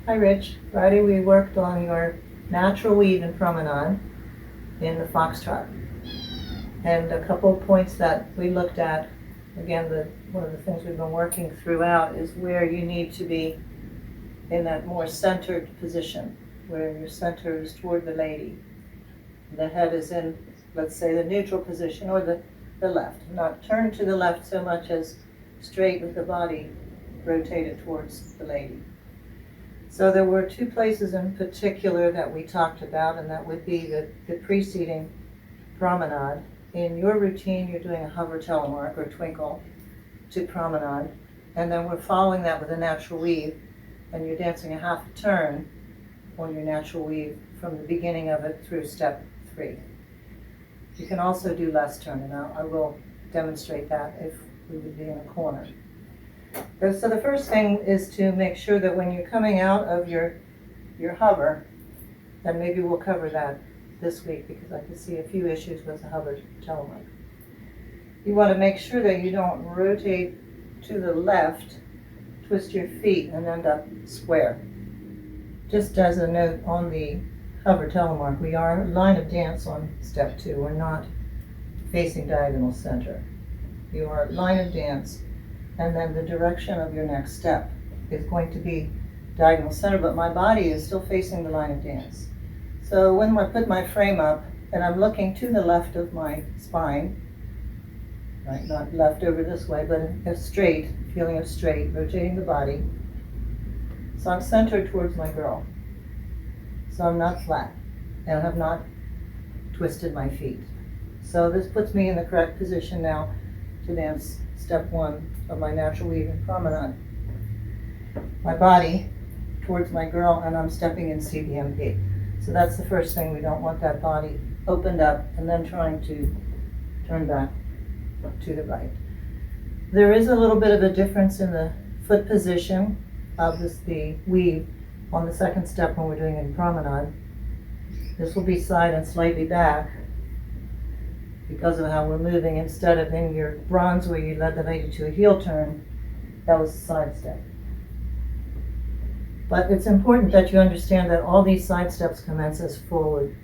Hi Rich. Friday we worked on your natural weave and promenade in the foxtrot. And a couple of points that we looked at, again, one of the things we've been working throughout is where you need to be in that more centered position, where your center is toward the lady. The head is in, let's say, the neutral position or the left. Not turned to the left so much as straight with the body rotated towards the lady. So there were two places in particular that we talked about, and that would be the preceding promenade. In your routine, you're doing a hover telemark or twinkle to promenade, and then we're following that with a natural weave, and you're dancing a half turn on your natural weave from the beginning of it through step 3. You can also do less turn, and I will demonstrate that if we would be in a corner. So the first thing is to make sure that when you're coming out of your hover, and maybe we'll cover that this week because I can see a few issues with the hover telemark. You want to make sure that you don't rotate to the left, twist your feet, and end up square. Just as a note on the hover telemark, we are line of dance on step 2. We're not facing diagonal center. You are line of dance, and then the direction of your next step is going to be diagonal center, but my body is still facing the line of dance. So when I put my frame up and I'm looking to the left of my spine, right, not left over this way, but a straight, feeling of straight, rotating the body. So I'm centered towards my girl. So I'm not flat, and I have not twisted my feet. So this puts me in the correct position now to dance step 1 of my natural weave and promenade. My body towards my girl, and I'm stepping in CBPM. So that's the first thing. We don't want that body opened up and then trying to turn back to the right. There is a little bit of a difference in the foot position of the weave on the second step when we're doing it in promenade. This will be side and slightly back because of how we're moving. Instead of in your bronze where you led the lady to a heel turn, that was a side step. But it's important that you understand that all these side steps commence as forward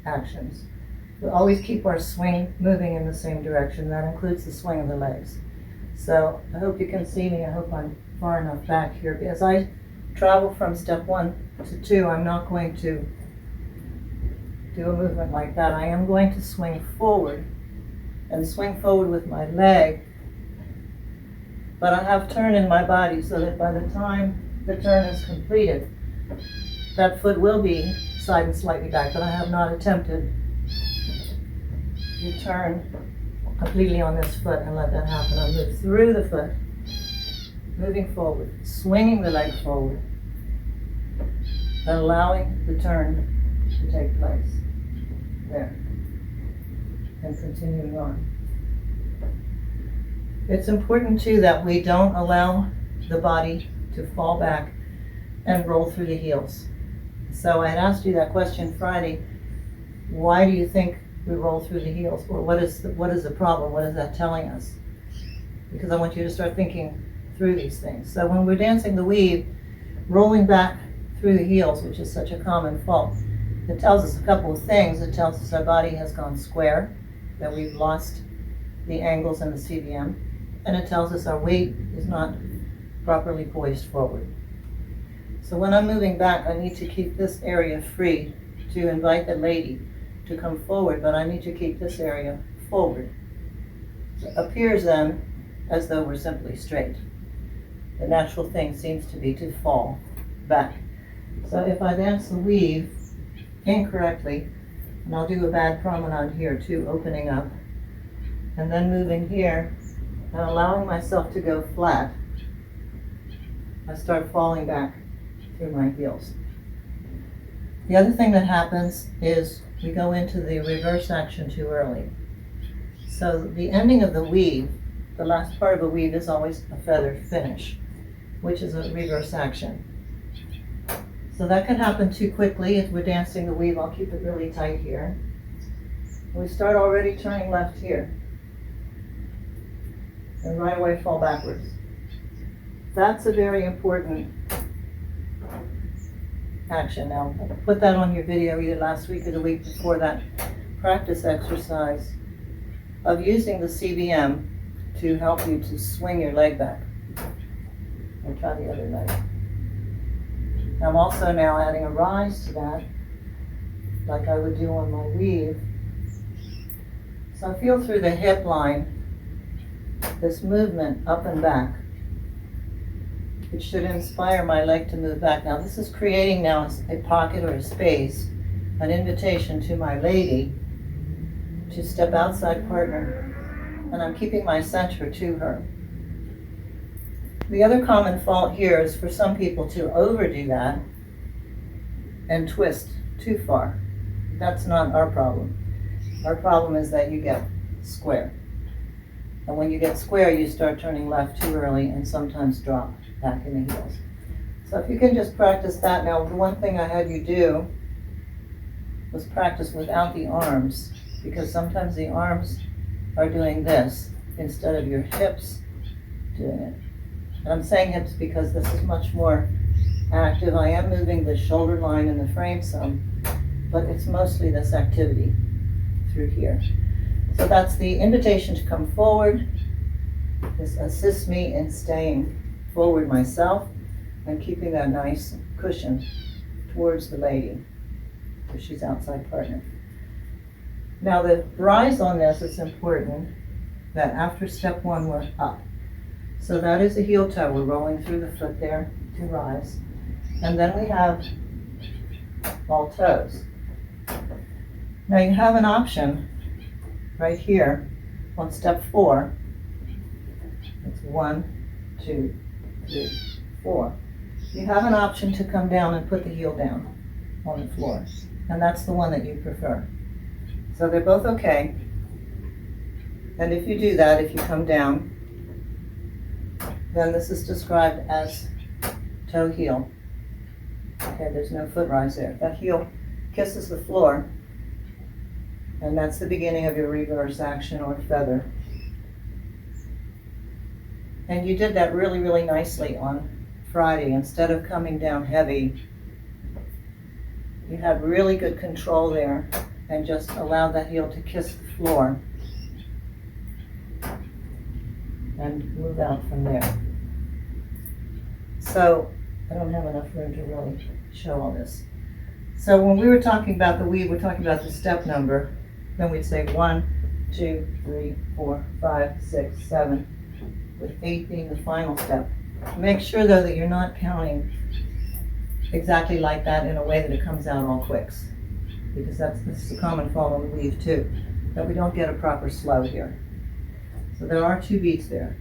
actions. We always keep our swing moving in the same direction. That includes the swing of the legs. So I hope you can see me. I hope I'm far enough back here. As I travel from step 1 to 2, I'm not going to do a movement like that. I am going to swing forward and swing forward with my leg, but I have turn in my body so that by the time the turn is completed, that foot will be side and slightly back, but I have not attempted to turn completely on this foot and let that happen. I move through the foot, moving forward, swinging the leg forward, and allowing the turn to take place. There. And continuing on. It's important too that we don't allow the body to fall back and roll through the heels. So I had asked you that question Friday. Why do you think we roll through the heels? Or what is the problem? What is that telling us? Because I want you to start thinking through these things. So when we're dancing the weave, rolling back through the heels, which is such a common fault, it tells us a couple of things. It tells us our body has gone square, that we've lost the angles and the CBM, and it tells us our weight is not properly poised forward. So when I'm moving back, I need to keep this area free to invite the lady to come forward, but I need to keep this area forward. So it appears then as though we're simply straight. The natural thing seems to be to fall back. So if I dance the weave incorrectly, and I'll do a bad promenade here too, opening up, and then moving here, and allowing myself to go flat, I start falling back through my heels. The other thing that happens is we go into the reverse action too early. So the ending of the weave, the last part of a weave is always a feather finish, which is a reverse action. So that can happen too quickly. If we're dancing the weave, I'll keep it really tight here. We start already turning left here. And right away fall backwards. That's a very important action. Now, I put that on your video either last week or the week before, that practice exercise of using the CBM to help you to swing your leg back. I'll try the other leg. I'm also now adding a rise to that, like I would do on my weave. So I feel through the hip line this movement up and back, which should inspire my leg to move back. Now this is creating now a pocket or a space, an invitation to my lady to step outside partner, and I'm keeping my center to her. The other common fault here is for some people to overdo that and twist too far. That's not our problem. Our problem is that you get square. And when you get square, you start turning left too early and sometimes drop back in the heels. So if you can just practice that. Now, the one thing I had you do was practice without the arms, because sometimes the arms are doing this instead of your hips doing it. And I'm saying hips because this is much more active. I am moving the shoulder line in the frame some, but it's mostly this activity through here. So that's the invitation to come forward. This assists me in staying forward myself and keeping that nice cushion towards the lady if she's outside partner. Now the rise on this is important, that after step one we're up. So that is a heel toe. We're rolling through the foot there to rise. And then we have all toes. Now you have an option right here on step 4. It's 1, 2, 3, 4. You have an option to come down and put the heel down on the floor. And that's the one that you prefer. So they're both okay. And if you do that, if you come down, then this is described as toe heel. Okay, there's no foot rise there. That heel kisses the floor, and that's the beginning of your reverse action or feather. And you did that really, really nicely on Friday. Instead of coming down heavy, you had really good control there and just allowed that heel to kiss the floor and move out from there. So I don't have enough room to really show all this. So when we were talking about the weave, we're talking about the step number. Then we'd say 1, 2, 3, 4, 5, 6, 7, with 8 being the final step. Make sure though that you're not counting exactly like that in a way that it comes out all quicks, because this is a common fault on the weave too, that we don't get a proper slow here. So there are 2 beats there,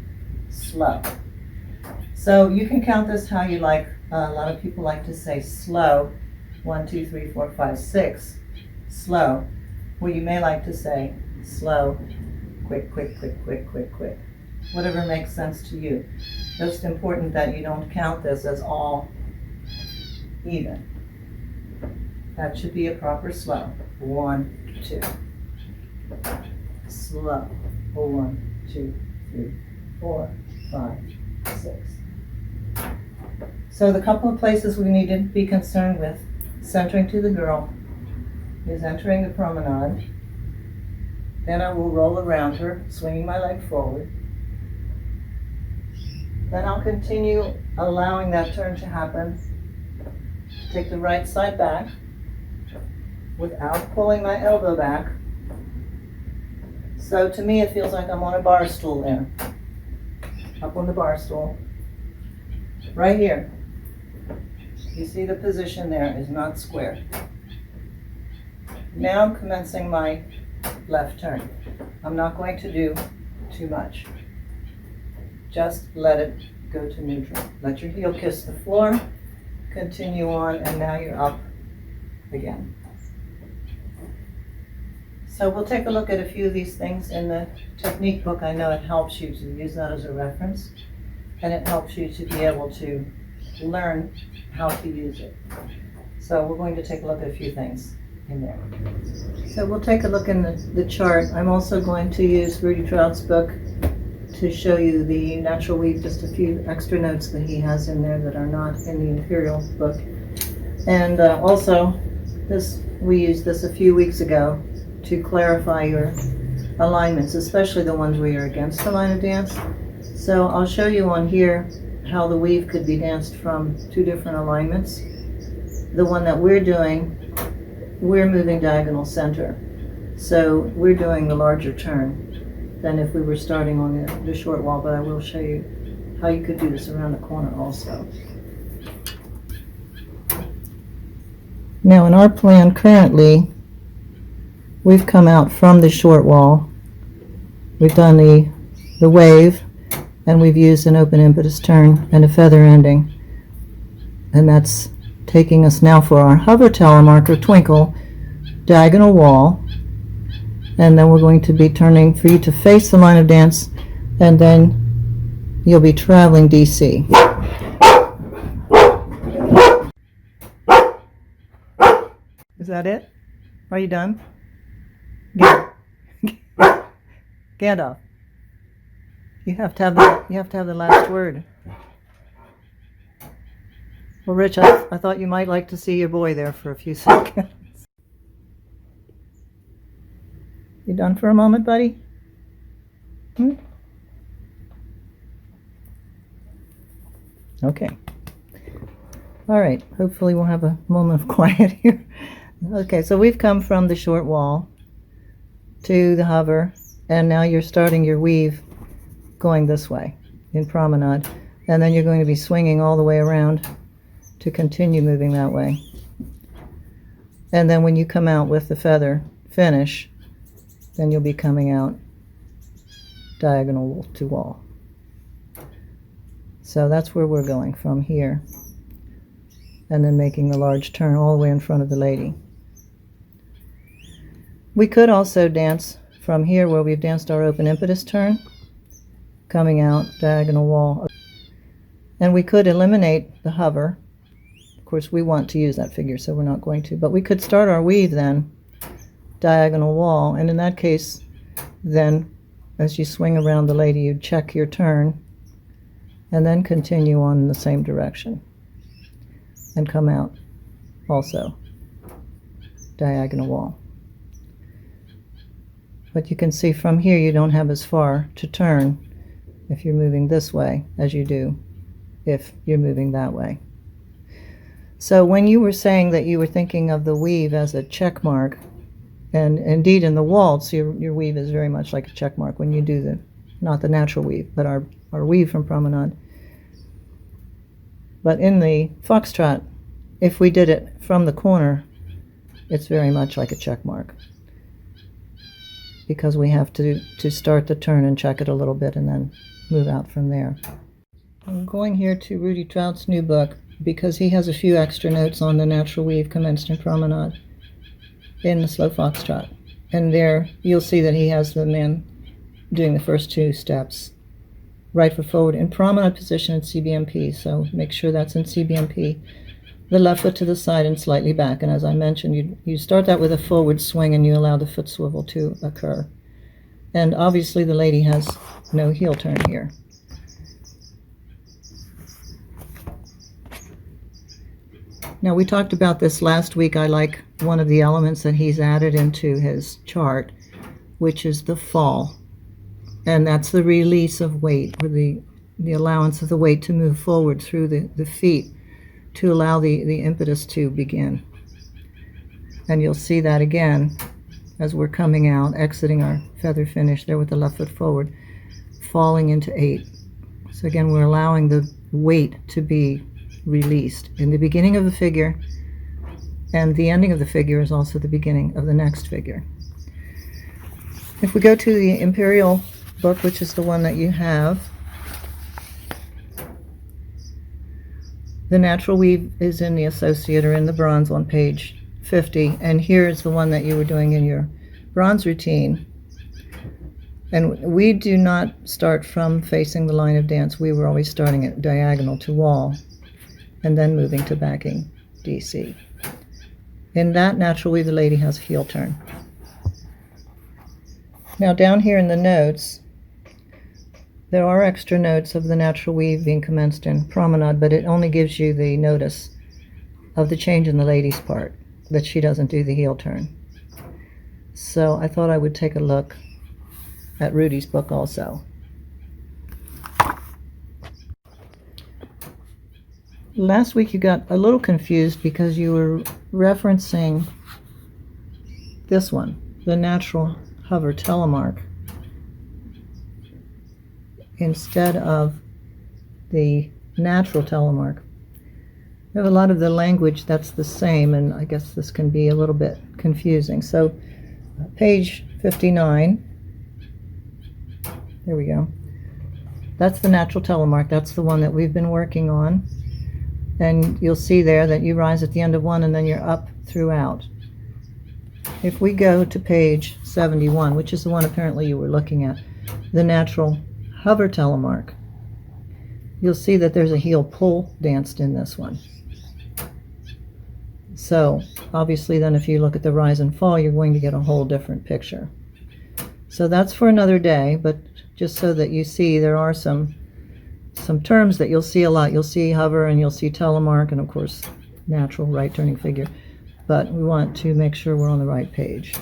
slow. So you can count this how you like. A lot of people like to say slow, 1, 2, 3, 4, 5, 6, slow. Or you may like to say slow, quick, quick, quick, quick, quick, quick. Whatever makes sense to you. Just important that you don't count this as all even. That should be a proper slow. 1, 2. Slow. 1, 2, 3, 4, 5, 6. So the couple of places we need to be concerned with, centering to the girl, is entering the promenade. Then I will roll around her, swinging my leg forward. Then I'll continue allowing that turn to happen. Take the right side back without pulling my elbow back. So to me it feels like I'm on a bar stool there. Up on the bar stool. Right here. You see the position there is not square. Now I'm commencing my left turn. I'm not going to do too much. Just let it go to neutral. Let your heel kiss the floor. Continue on, and now you're up again. So we'll take a look at a few of these things in the technique book. I know it helps you to use that as a reference, and it helps you to be able to learn how to use it. So we're going to take a look at a few things in there. So we'll take a look in the chart. I'm also going to use Rudy Trout's book to show you the natural weave, just a few extra notes that he has in there that are not in the Imperial book. And also, we used this a few weeks ago to clarify your alignments, especially the ones where you're against the line of dance. So I'll show you on here how the weave could be danced from two different alignments. The one that we're doing, we're moving diagonal center. So we're doing the larger turn than if we were starting on the short wall, but I will show you how you could do this around the corner also. Now in our plan currently, we've come out from the short wall. We've done the wave, and we've used an open impetus turn and a feather ending. And that's taking us now for our hover telemarker twinkle, diagonal wall. And then we're going to be turning for you to face the line of dance, and then you'll be traveling DC. Is that it? Are you done? Gandalf. You have to have the last word. Well, Rich, I thought you might like to see your boy there for a few seconds. You done for a moment, buddy? Okay. All right. Hopefully we'll have a moment of quiet here. Okay, so we've come from the short wall to the hover, and now you're starting your weave going this way in Promenade, and then you're going to be swinging all the way around to continue moving that way. And then when you come out with the feather finish, then you'll be coming out diagonal to wall. So that's where we're going from here, and then making the large turn all the way in front of the lady. We could also dance from here where we've danced our open impetus turn, coming out diagonal wall. And we could eliminate the hover. Of course, we want to use that figure, so we're not going to. But we could start our weave then, diagonal wall. And in that case, then, as you swing around the lady, you check your turn, and then continue on in the same direction. And come out also, diagonal wall. But you can see from here you don't have as far to turn if you're moving this way as you do if you're moving that way. So when you were saying that you were thinking of the weave as a check mark, and indeed in the waltz your weave is very much like a check mark when you do not the natural weave, but our weave from Promenade. But in the foxtrot, if we did it from the corner, it's very much like a check mark, because we have to start the turn and check it a little bit and then move out from there. I'm going here to Rudy Trout's new book because he has a few extra notes on the natural weave commenced in Promenade in the Slow Foxtrot. And there you'll see that he has the man doing the first two steps, right foot forward in Promenade position in CBMP, so make sure that's in CBMP. The left foot to the side and slightly back, and as I mentioned, you start that with a forward swing and you allow the foot swivel to occur. And obviously the lady has no heel turn here. Now we talked about this last week. I like one of the elements that he's added into his chart, which is the fall. And that's the release of weight, or the allowance of the weight to move forward through the feet, to allow the impetus to begin. And you'll see that again as we're coming out, exiting our feather finish there with the left foot forward, falling into 8. So again, we're allowing the weight to be released in the beginning of the figure, and the ending of the figure is also the beginning of the next figure. If we go to the Imperial book, which is the one that you have, the natural weave is in the associate, or in the bronze, on page 50, and here is the one that you were doing in your bronze routine. And we do not start from facing the line of dance. We were always starting at diagonal to wall and then moving to backing DC. In that natural weave, the lady has a heel turn. Now down here in the notes, there are extra notes of the natural weave being commenced in Promenade, but it only gives you the notice of the change in the lady's part, that she doesn't do the heel turn. So I thought I would take a look at Rudy's book also. Last week you got a little confused because you were referencing this one, the natural hover telemark, instead of the natural telemark. We have a lot of the language that's the same, and I guess this can be a little bit confusing. So page 59, there we go. That's the natural telemark. That's the one that we've been working on. And you'll see there that you rise at the end of one and then you're up throughout. If we go to page 71, which is the one apparently you were looking at, the natural hover telemark, you'll see that there's a heel pull danced in this one. So obviously then if you look at the rise and fall, you're going to get a whole different picture. So that's for another day, but just so that you see, there are some terms that you'll see a lot. You'll see hover and you'll see telemark and of course natural right turning figure, but we want to make sure we're on the right page.